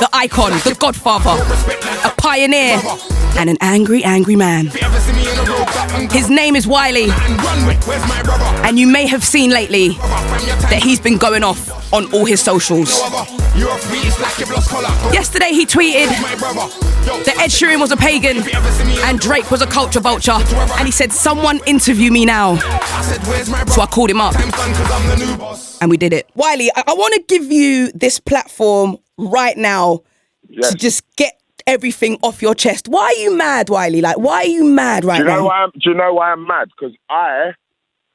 the icon, the godfather, a pioneer, and an angry, angry man. His name is Wiley, and you may have seen lately that he's been going off on all his socials. Yesterday he tweeted that Ed Sheeran was a pagan and Drake was a culture vulture, and he said, "Someone interview me now." So I called him up and we did it. Wiley, I want to give you this platform right now to just get everything off your chest. Why are you mad, Wiley? Like, why are you mad right now? Do you know why I'm mad? Because I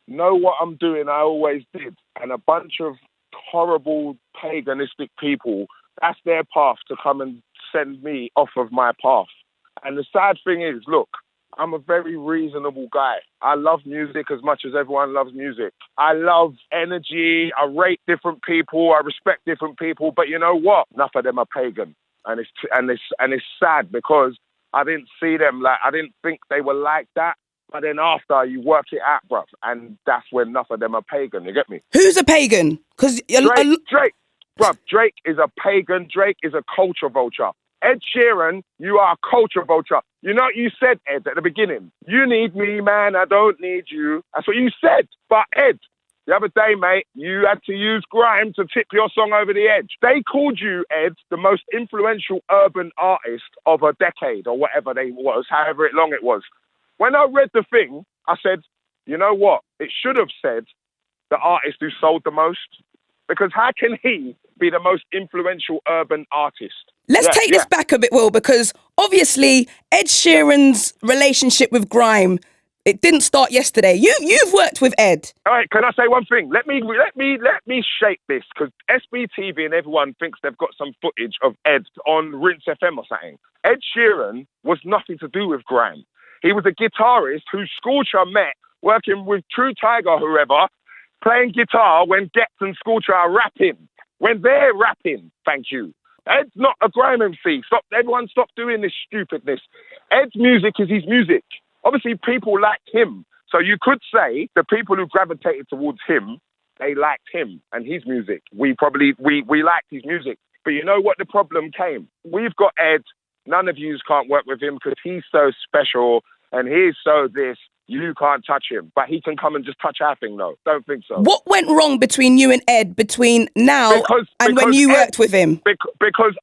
know what I'm doing. I always did. And a bunch of horrible paganistic people, that's their path to come and send me off of my path. And the sad thing is, look, I'm a very reasonable guy. I love music as much as everyone loves music. I love energy. I rate different people. I respect different people. But you know what? Enough of them are pagan. And it's sad because I didn't see them I didn't think they were like that. But then after you work it out, bruv, and that's when enough of them are pagan. You get me? Who's a pagan? Because Drake, bruv, Drake is a pagan. Drake is a culture vulture. Ed Sheeran, you are a culture vulture. You know what you said, Ed, at the beginning? You need me, man. I don't need you. That's what you said. But Ed, the other day, mate, you had to use Grime to tip your song over the edge. They called you, Ed, the most influential urban artist of a decade or whatever they was, however long it was. When I read the thing, I said, you know what? It should have said the artist who sold the most. Because how can he be the most influential urban artist? Let's take this back a bit, Will, because obviously Ed Sheeran's relationship with Grime, it didn't start yesterday. You've worked with Ed. All right, can I say one thing? Let me shape this, because SBTV and everyone thinks they've got some footage of Ed on Rinse FM or something. Ed Sheeran was nothing to do with Grime. He was a guitarist who Scorcher met working with True Tiger or whoever, playing guitar when Gets and Scorcher are rapping. When they're rapping, thank you. Ed's not a Grime MC. Everyone stop doing this stupidness. Ed's music is his music. Obviously, people liked him. So you could say the people who gravitated towards him, they liked him and his music. We liked his music. But you know what the problem came? We've got Ed. None of yous can't work with him because he's so special and he's so this. You can't touch him. But he can come and just touch our thing, though. Don't think so. What went wrong between you and Ed between now and when you worked with him? Because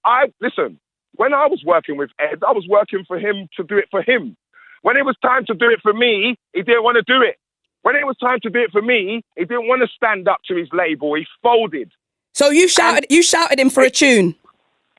listen, when I was working with Ed, I was working for him to do it for him. When it was time to do it for me, he didn't want to do it. When it was time to do it for me, he didn't want to stand up to his label. He folded. So you shouted him for a tune?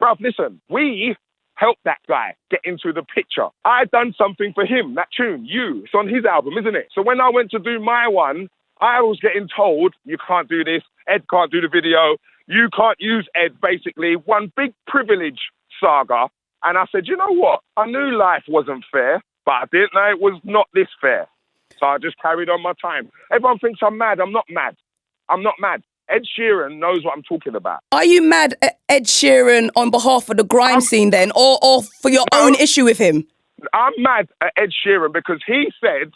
Bruv, listen, we helped that guy get into the picture. I done something for him, that tune, it's on his album, isn't it? So when I went to do my one, I was getting told, you can't do this, Ed can't do the video, you can't use Ed, basically, one big privilege saga. And I said, you know what? I knew life wasn't fair, but I didn't know it was not this fair. So I just carried on my time. Everyone thinks I'm mad. I'm not mad. I'm not mad. Ed Sheeran knows what I'm talking about. Are you mad at Ed Sheeran on behalf of the Grime scene then, or for your own issue with him? I'm mad at Ed Sheeran because he said,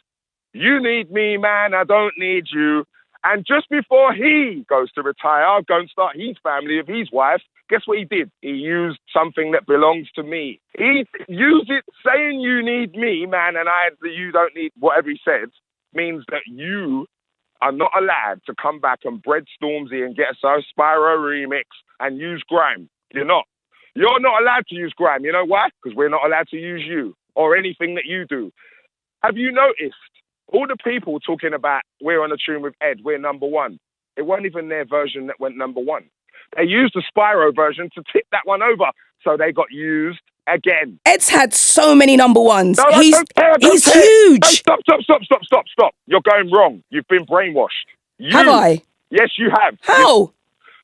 you need me, man, I don't need you. And just before he goes to retire, go and start his family with his wife, guess what he did? He used something that belongs to me. He used it saying you need me, man, and you don't need, whatever he said, means that you are not allowed to come back and bread Stormzy and get a Spyro remix and use Grime. You're not. You're not allowed to use Grime. You know why? Because we're not allowed to use you or anything that you do. Have you noticed all the people talking about we're on a tune with Ed, we're number one? It wasn't even their version that went number one. They used the Spyro version to tip that one over, so they got used again. Ed's had so many number ones. No, he's huge. No, stop. You're going wrong. You've been brainwashed. Have I? Yes, you have. How?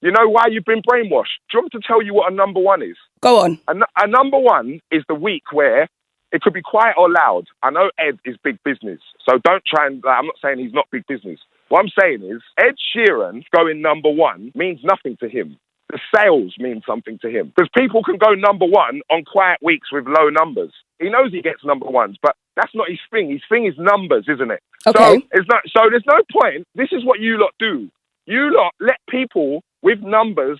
You know why you've been brainwashed? Do you want me to tell you what a number one is? Go on. A number one is the week where it could be quiet or loud. I know Ed is big business, so don't try and... I'm not saying he's not big business. What I'm saying is Ed Sheeran going number one means nothing to him. The sales mean something to him. Because people can go number one on quiet weeks with low numbers. He knows he gets number ones, but that's not his thing. His thing is numbers, isn't it? Okay. So there's no point. This is what you lot do. You lot let people with numbers,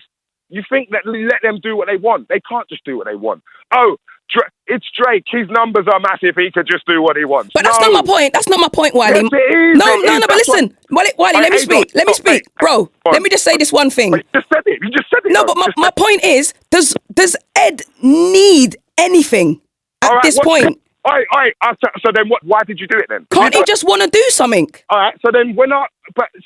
You think that let them do what they want. They can't just do what they want. Oh, it's Drake. His numbers are massive. He could just do what he wants. But that's not my point. That's not my point, Wiley. Yes, it is. No, but listen. Wiley, let me speak. Let me speak. Bro, let me just say this one thing. You just said it. No, but my point is, does Ed need anything at this point? All right. So then what? Why did you do it then? Can't he just want to do something? All right. So then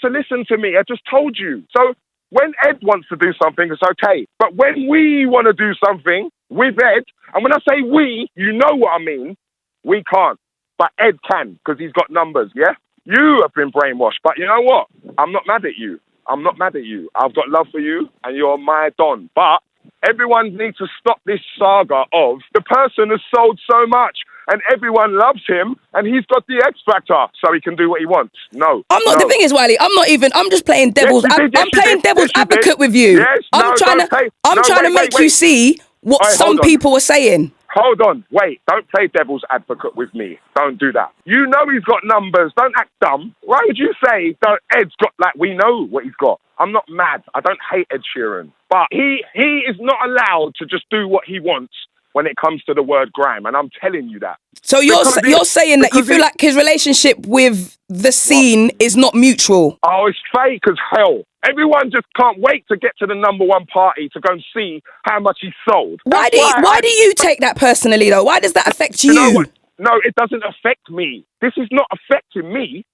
so listen to me. I just told you. So when Ed wants to do something, it's okay. But when we want to do something with Ed, and when I say we, you know what I mean, we can't. But Ed can, because he's got numbers, yeah? You have been brainwashed. But you know what? I'm not mad at you. I've got love for you, and you're my Don. But everyone needs to stop this saga of the person has sold so much, and everyone loves him, and he's got the X Factor, so he can do what he wants. No. I'm not. No. The thing is, Wiley, I'm just playing devil's. I'm playing devil's advocate with you. Yes, I'm trying to make you see what some people are saying. Hold on, wait, don't play devil's advocate with me. Don't do that. You know he's got numbers, don't act dumb. Why would you say that Ed's got, we know what he's got? I'm not mad, I don't hate Ed Sheeran. But he is not allowed to just do what he wants when it comes to the word grime, and I'm telling you that. So you're saying that you feel like his relationship with the scene is not mutual? Oh, it's fake as hell. Everyone just can't wait to get to the number one party to go and see how much he sold. Why do you take that personally, though? Why does that affect you? You know what? No, it doesn't affect me. This is not affecting me.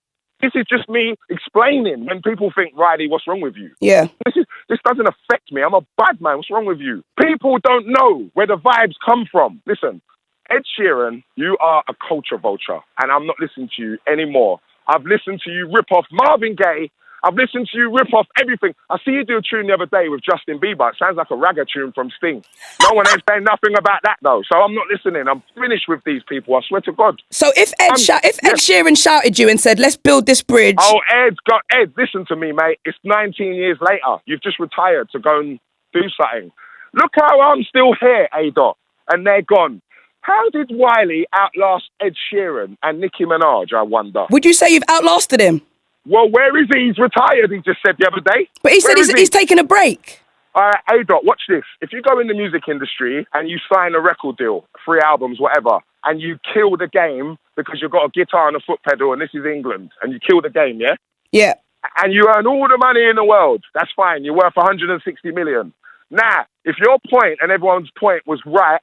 This is just me explaining when people think, Riley, what's wrong with you? Yeah. This doesn't affect me. I'm a bad man. What's wrong with you? People don't know where the vibes come from. Listen, Ed Sheeran, you are a culture vulture, and I'm not listening to you anymore. I've listened to you rip off Marvin Gaye. I've listened to you rip off everything. I see you do a tune the other day with Justin Bieber. It sounds like a ragga tune from Sting. No one ain't saying nothing about that, though. So I'm not listening. I'm finished with these people. I swear to God. So if Ed Sheeran shouted you and said, let's build this bridge. Oh, Ed, listen to me, mate. It's 19 years later. You've just retired to go and do something. Look how I'm still here, Adot, and they're gone. How did Wiley outlast Ed Sheeran and Nicki Minaj, I wonder? Would you say you've outlasted him? Well, where is he? He's retired, he just said the other day. But he said he's taking a break. Adot, watch this. If you go in the music industry and you sign a record deal, 3 albums, whatever, and you kill the game because you've got a guitar and a foot pedal and this is England, and you kill the game, yeah? Yeah. And you earn all the money in the world, that's fine. You're worth 160 million. Now, if your point and everyone's point was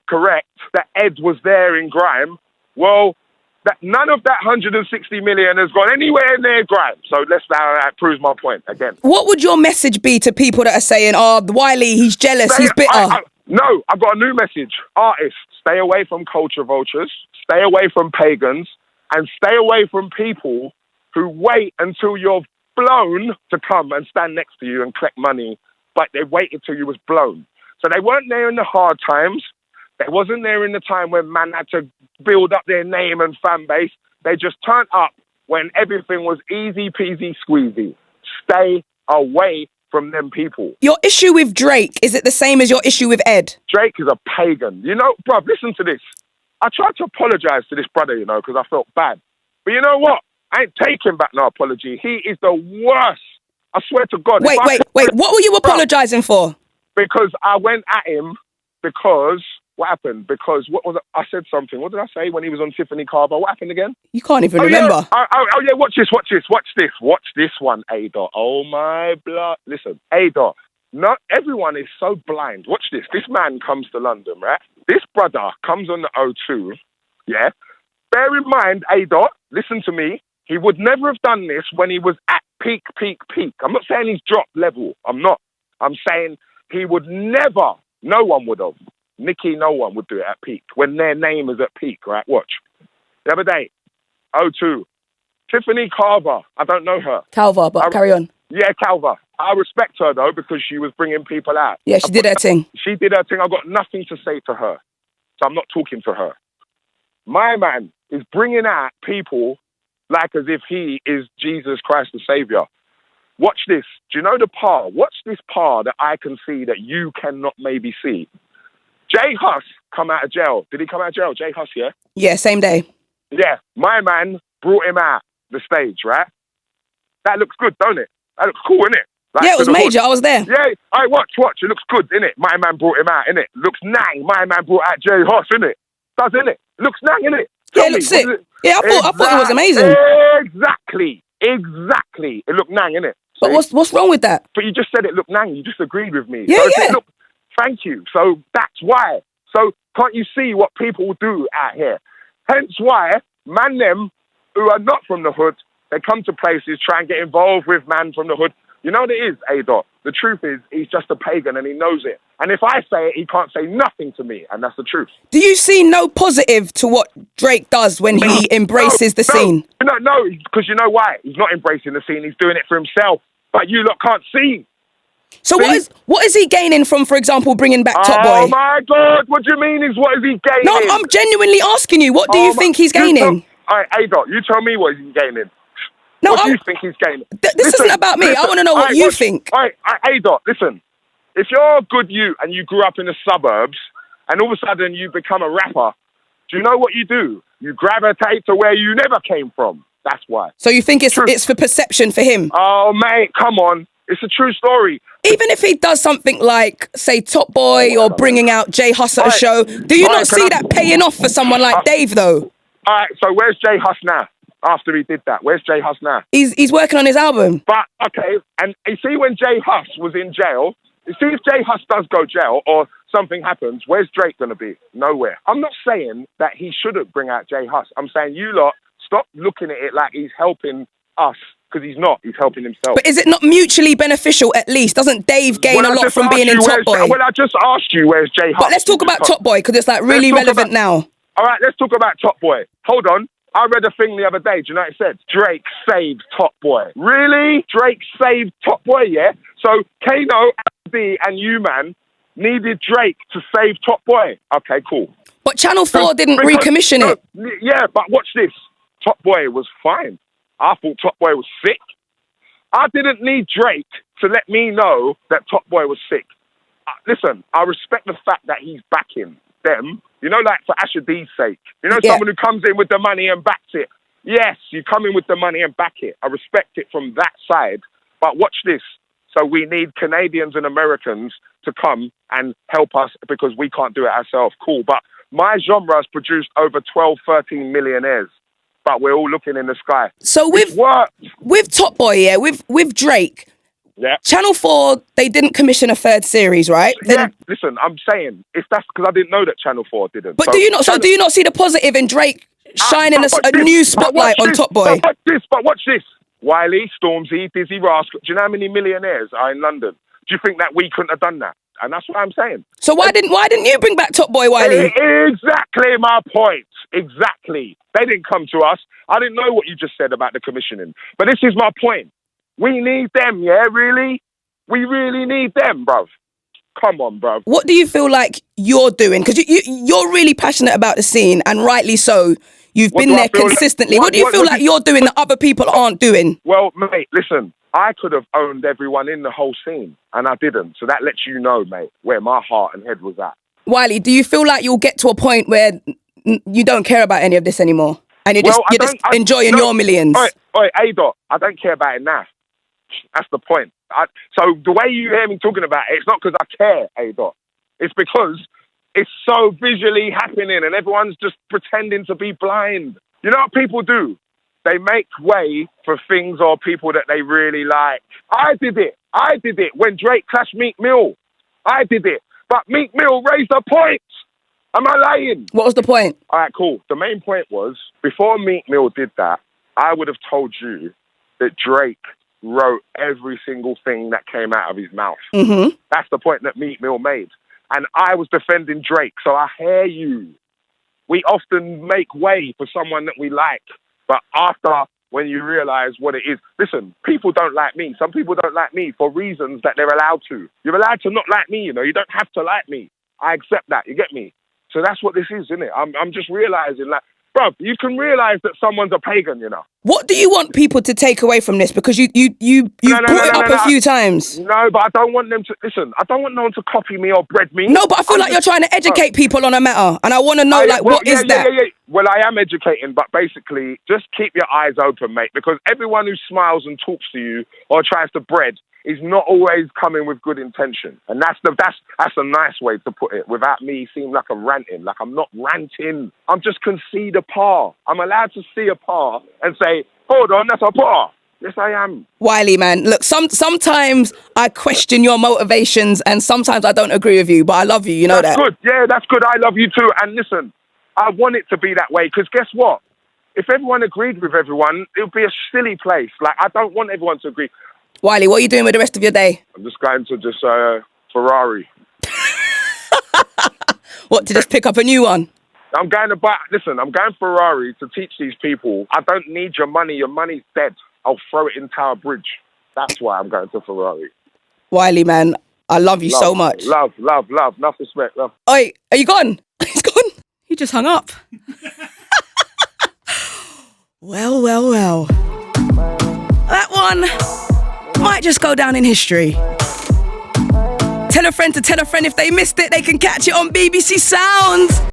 correct, that Ed was there in grime, well, that none of that 160 million has gone anywhere near grime. So that proves my point again. What would your message be to people that are saying, oh, Wiley, he's jealous, he's bitter? No, I've got a new message. Artists, stay away from culture vultures, stay away from pagans, and stay away from people who wait until you're blown to come and stand next to you and collect money, but they waited till you was blown. So they weren't there in the hard times. They wasn't there in the time when man had to build up their name and fan base. They just turned up when everything was easy peasy squeezy. Stay away from them people. Your issue with Drake, is it the same as your issue with Ed? Drake is a pagan. You know, bruv, listen to this. I tried to apologise to this brother, you know, because I felt bad. But you know what? I ain't taking back no apology. He is the worst. I swear to God. Wait. What were you apologising for? Because I went at him because... What happened? Because I said something. What did I say when he was on Tiffany Carver? What happened again? You can't even remember. Yeah. Yeah, watch this one, Adot. Oh my blood. Listen, Adot, not everyone is so blind. Watch this. This man comes to London, right? This brother comes on the O2, yeah? Bear in mind, Adot, listen to me, he would never have done this when he was at peak. I'm not saying he's dropped level. I'm not. I'm saying he would never, no one would have. Nicki, no one would do it at peak. When their name is at peak, right? Watch. The other day, O2. Tiffany Carver. I don't know her. Calver, but carry on. Yeah, Calver. I respect her, though, because she was bringing people out. Yeah, she did her thing. She did her thing. I've got nothing to say to her. So I'm not talking to her. My man is bringing out people like as if he is Jesus Christ the Saviour. Watch this. Do you know the part? Watch this part that I can see that you cannot maybe see. Jay Huss come out of jail. Did he come out of jail? Jay Huss, yeah? Yeah, same day. Yeah, my man brought him out the stage, right? That looks good, don't it? That looks cool, innit? Like, Yeah, it was major. I was there. Yeah, watch. It looks good, innit? My man brought him out, innit? Looks nang. My man brought out Jay Huss, innit? Does, innit? Looks nang, innit? Yeah, it looks sick. Yeah, I thought it was amazing. Exactly. It looked nang, innit? But what's wrong with that? But you just said it looked nang. You just agreed with me. Yeah, so yeah. Thank you. So that's why. So can't you see what people do out here? Hence why man them who are not from the hood, they come to places, try and get involved with man from the hood. You know what it is, Adot? The truth is, he's just a pagan and he knows it. And if I say it, he can't say nothing to me. And that's the truth. Do you see no positive to what Drake does when he embraces the scene? No, because you know why? He's not embracing the scene. He's doing it for himself. But you lot can't see. So what is he gaining from, for example, bringing back Top Boy? Oh my God, what do you mean what is he gaining? No, I'm genuinely asking you, what do you think he's gaining? Adot, you tell me what he's gaining. No, what do you think he's gaining? This isn't about me. I want to know what you think. Adot, listen. If you're a good youth and you grew up in the suburbs and all of a sudden you become a rapper, do you know what you do? You gravitate to where you never came from. That's why. So you think it's for perception for him? Oh, mate, come on. It's a true story. Even if he does something like, say, Top Boy or bringing out Jay Huss at a show, do you not see that paying off for someone like Dave, though? All right, so where's Jay Huss now? After he did that, where's Jay Huss now? He's working on his album. But, okay, and you see when Jay Huss was in jail, you see if Jay Huss does go jail or something happens, where's Drake going to be? Nowhere. I'm not saying that he shouldn't bring out Jay Huss. I'm saying you lot, stop looking at it like he's helping us, because he's not. He's helping himself. But is it not mutually beneficial, at least? Doesn't Dave gain a lot from being in Top Boy? Well, I just asked you where's Jay Huss. But let's talk about Top Boy, because it's like really relevant now. All right, let's talk about Top Boy. Hold on. I read a thing the other day. Do you know what it said? Drake saved Top Boy. Really? Drake saved Top Boy, yeah? So Kano, D, and you, man, needed Drake to save Top Boy. Okay, cool. But Channel 4 didn't recommission it. Yeah, but watch this. Top Boy was fine. I thought Top Boy was sick. I didn't need Drake to let me know that Top Boy was sick. Listen, I respect the fact that he's backing them. You know, like for Asher D's sake. You know, someone who comes in with the money and backs it. Yes, you come in with the money and back it. I respect it from that side. But watch this. So we need Canadians and Americans to come and help us because we can't do it ourselves. Cool. But my genre has produced over 12, 13 millionaires. But we're all looking in the sky. So with Top Boy, yeah, with Drake, yeah. Channel 4, they didn't commission a third series, right? Yeah, listen, I'm saying, if that's because I didn't know that Channel 4 didn't. But do you not see the positive in Drake shining a new spotlight on Top Boy? But watch this. Wiley, Stormzy, Dizzy Rascal. Do you know how many millionaires are in London? Do you think that we couldn't have done that? And that's what I'm saying. So why didn't you bring back Top Boy, Wiley? Exactly my point. Exactly. They didn't come to us. I didn't know what you just said about the commissioning. But this is my point. We need them, yeah, really? We really need them, bruv. Come on, bruv. What do you feel like you're doing? Because you're really passionate about the scene, and rightly so. You've been there consistently. What do you feel like you're doing that other people aren't doing? Well, mate, listen. I could have owned everyone in the whole scene, and I didn't. So that lets you know, mate, where my heart and head was at. Wiley, do you feel like you'll get to a point where you don't care about any of this anymore? And you're just enjoying your millions? Oi, Adot, I don't care about it now. That's the point. So the way you hear me talking about it, it's not because I care, Adot. It's because it's so visually happening and everyone's just pretending to be blind. You know what people do? They make way for things or people that they really like. I did it when Drake clashed Meek Mill. I did it. But Meek Mill raised a point. Am I lying? What was the point? All right, cool. The main point was, before Meek Mill did that, I would have told you that Drake wrote every single thing that came out of his mouth. Mm-hmm. That's the point that Meek Mill made. And I was defending Drake, so I hear you. We often make way for someone that we like. But after, when you realise what it is, listen, people don't like me. Some people don't like me for reasons that they're allowed to. You're allowed to not like me, you know. You don't have to like me. I accept that. You get me? So that's what this is, isn't it? I'm just realising, like, bruv, you can realise that someone's a pagan, you know. What do you want people to take away from this? Because you brought it up a few times. No, but I don't want them to, listen, I don't want no one to copy me or bread me. No, but I feel like you're trying to educate people on a matter. And I want to know, what is that? Yeah. Well, I am educating, but basically, just keep your eyes open, mate. Because everyone who smiles and talks to you or tries to bread, is not always coming with good intention. And that's a nice way to put it, without me seeming like I'm ranting. Like, I'm not ranting. I'm just concede a par. I'm allowed to see a par and say, hold on, that's a par. Yes, I am. Wiley, man, look, sometimes I question your motivations and sometimes I don't agree with you, but I love you, you know that? That's good. Yeah, that's good. I love you too. And listen, I want it to be that way, because guess what? If everyone agreed with everyone, it would be a silly place. Like, I don't want everyone to agree. Wiley, what are you doing with the rest of your day? I'm just going to Ferrari. What, to just pick up a new one? I'm going Ferrari to teach these people, I don't need your money. Your money's dead. I'll throw it in Tower Bridge. That's why I'm going to Ferrari. Wiley, man, I love you so much. Love. Enough respect, love. Oi, are you gone? He's gone. He just hung up. Well. That one might just go down in history. Tell a friend to tell a friend. If they missed it, they can catch it on BBC Sounds.